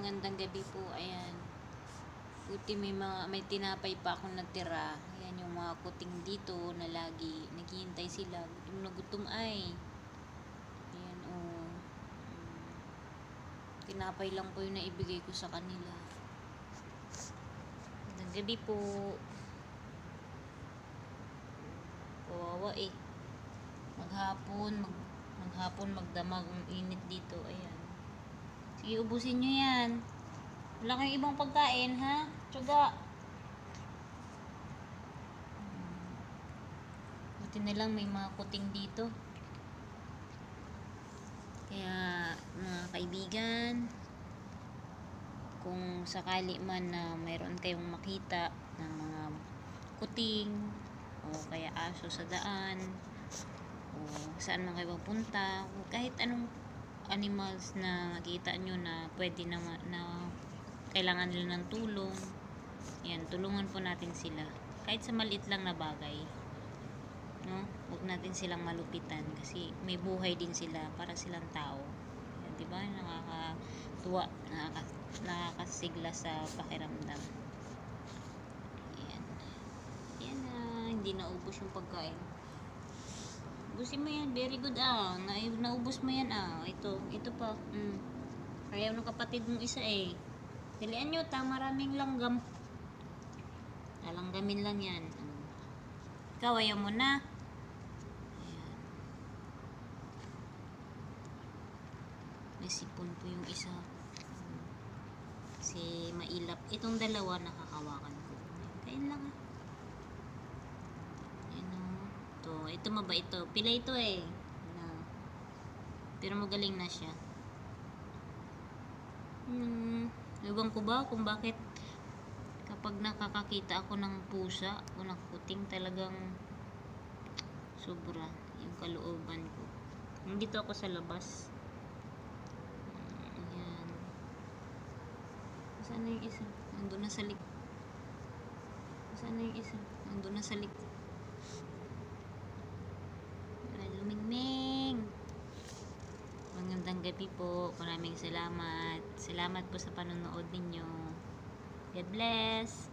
magandang gabi po. Ayan. Buti may tinapay pa akong natira. Ayan yung mga kuting dito na lagi naghihintay sila. Gutom na gutom ay. Ayan oh. Tinapay lang po yung naibigay ko sa kanila. Magandang gabi po. Kawawa eh. Maghapon magdamag ang init dito. Ayan. Sige, ubusin nyo yan. Wala kayong ibang pagkain, ha? Tsaga. Buti na lang may mga kuting dito. Kaya, mga kaibigan, kung sakali man na mayroon kayong makita ng mga kuting, o kaya aso sa daan, o saan man kayo pupunta, o kahit anong animals na nakita nyo na pwede na kailangan nila ng tulong, yan, tulungan po natin sila kahit sa maliit lang na bagay, no? Huwag natin silang malupitan kasi may buhay din sila, para silang tao. Yan, diba? Nakakatuwa, nakakasigla sa pakiramdam. Yan, yan na, hindi naubos yung pagkain. Ubusin mo yan, very good ah. Naubos mo yan ah. Ito pa. Ayaw ng kapatid mong isa eh. Pilihan nyo, maraming langgam. Lalanggamin lang yan. Ikaw, ayaw mo na. Ayan. May sipon po yung isa. Kasi mailap. Itong dalawa nakakawakan ko. Kain lang ah. Ito mabait ito. Pila ito eh. Pero magaling na siya. Ewan ko ba kung bakit kapag nakakakita ako ng pusa o ng kuting, talagang sobra yung kalooban ko. Nandito ako sa labas. Ayan. Saan na yung isa? Nandun na sa likod. Saan na yung isa? Nandun na sa likod. Lumingming. Magandang gabi po. Maraming salamat. Salamat po sa panonood ninyo. God bless.